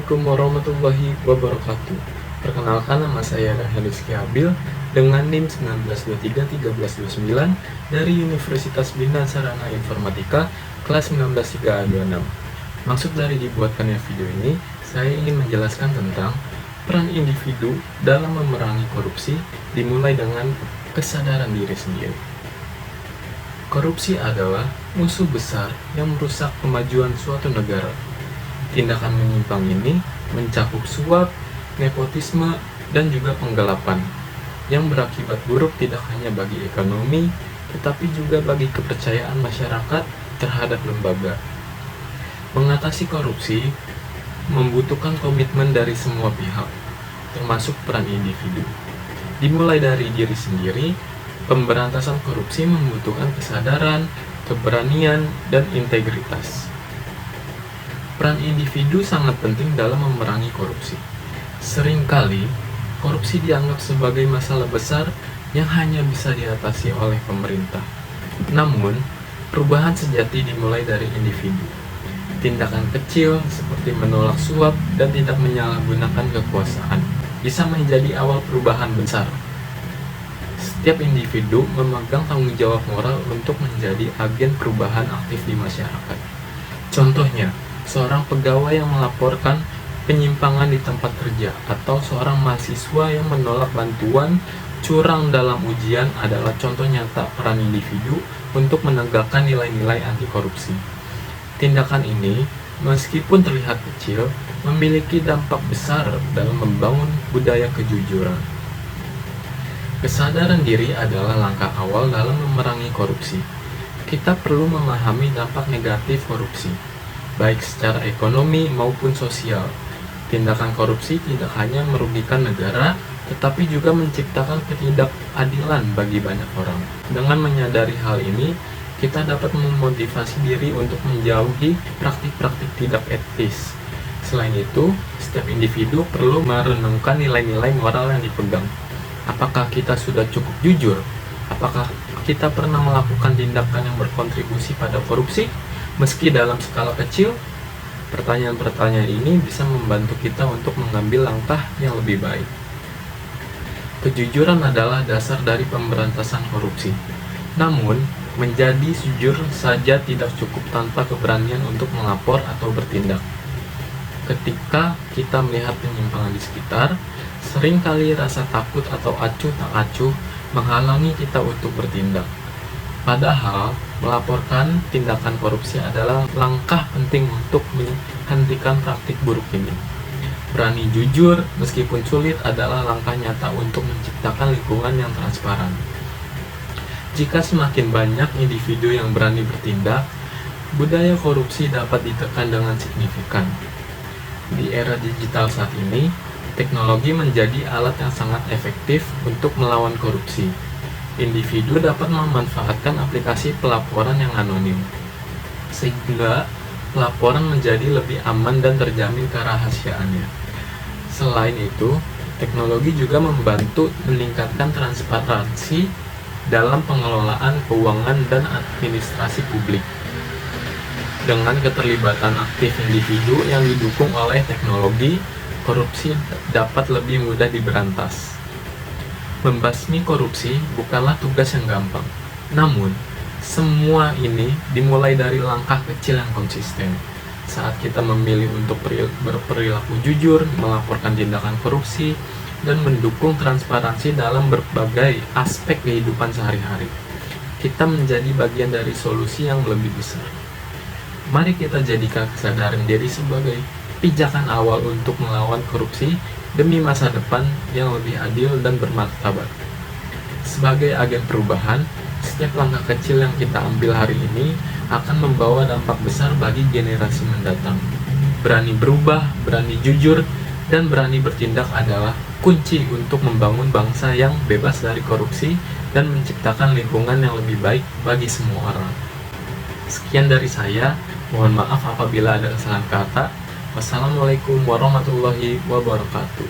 Assalamualaikum warahmatullahi wabarakatuh. Perkenalkan, nama saya Rahel Rizky Abil dengan NIM 19231329 dari Universitas Bina Sarana Informatika kelas 19326. Maksud dari dibuatkannya video ini, saya ingin menjelaskan tentang peran individu dalam memerangi korupsi dimulai dengan kesadaran diri sendiri. Korupsi adalah musuh besar yang merusak kemajuan suatu negara. Tindakan menyimpang ini mencakup suap, nepotisme, dan juga penggelapan yang berakibat buruk tidak hanya bagi ekonomi, tetapi juga bagi kepercayaan masyarakat terhadap lembaga. Mengatasi korupsi membutuhkan komitmen dari semua pihak, termasuk peran individu. Dimulai dari diri sendiri, pemberantasan korupsi membutuhkan kesadaran, keberanian, dan integritas. Peran individu sangat penting dalam memerangi korupsi. Seringkali, korupsi dianggap sebagai masalah besar yang hanya bisa diatasi oleh pemerintah. Namun, perubahan sejati dimulai dari individu. Tindakan kecil seperti menolak suap dan tidak menyalahgunakan kekuasaan bisa menjadi awal perubahan besar. Setiap individu memegang tanggung jawab moral untuk menjadi agen perubahan aktif di masyarakat. Contohnya, seorang pegawai yang melaporkan penyimpangan di tempat kerja atau seorang mahasiswa yang menolak bantuan curang dalam ujian adalah contoh nyata peran individu untuk menegakkan nilai-nilai anti korupsi. Tindakan ini, meskipun terlihat kecil, memiliki dampak besar dalam membangun budaya kejujuran. Kesadaran diri adalah langkah awal dalam memerangi korupsi. Kita perlu memahami dampak negatif korupsi, baik secara ekonomi maupun sosial. Tindakan korupsi tidak hanya merugikan negara, tetapi juga menciptakan ketidakadilan bagi banyak orang. Dengan menyadari hal ini, kita dapat memotivasi diri untuk menjauhi praktik-praktik tidak etis. Selain itu, setiap individu perlu merenungkan nilai-nilai moral yang dipegang. Apakah kita sudah cukup jujur? Apakah kita pernah melakukan tindakan yang berkontribusi pada korupsi? Meski dalam skala kecil, pertanyaan-pertanyaan ini bisa membantu kita untuk mengambil langkah yang lebih baik. Kejujuran adalah dasar dari pemberantasan korupsi. Namun, menjadi jujur saja tidak cukup tanpa keberanian untuk melapor atau bertindak. Ketika kita melihat penyimpangan di sekitar, seringkali rasa takut atau acuh tak acuh menghalangi kita untuk bertindak. Padahal, melaporkan tindakan korupsi adalah langkah penting untuk menghentikan praktik buruk ini. Berani jujur, meskipun sulit, adalah langkah nyata untuk menciptakan lingkungan yang transparan. Jika semakin banyak individu yang berani bertindak, budaya korupsi dapat ditekan dengan signifikan. Di era digital saat ini, teknologi menjadi alat yang sangat efektif untuk melawan korupsi. Individu dapat memanfaatkan aplikasi pelaporan yang anonim, sehingga pelaporan menjadi lebih aman dan terjamin kerahasiaannya. Selain itu, teknologi juga membantu meningkatkan transparansi dalam pengelolaan keuangan dan administrasi publik. Dengan keterlibatan aktif individu yang didukung oleh teknologi, korupsi dapat lebih mudah diberantas. Membasmi korupsi bukanlah tugas yang gampang. Namun, semua ini dimulai dari langkah kecil yang konsisten. Saat kita memilih untuk berperilaku jujur, melaporkan tindakan korupsi, dan mendukung transparansi dalam berbagai aspek kehidupan sehari-hari, kita menjadi bagian dari solusi yang lebih besar. Mari kita jadikan kesadaran diri sebagai pijakan awal untuk melawan korupsi demi masa depan yang lebih adil dan bermartabat. Sebagai agen perubahan, setiap langkah kecil yang kita ambil hari ini akan membawa dampak besar bagi generasi mendatang. Berani berubah, berani jujur, dan berani bertindak adalah kunci untuk membangun bangsa yang bebas dari korupsi dan menciptakan lingkungan yang lebih baik bagi semua orang. Sekian dari saya, mohon maaf apabila ada kesalahan kata. Wassalamualaikum warahmatullahi wabarakatuh.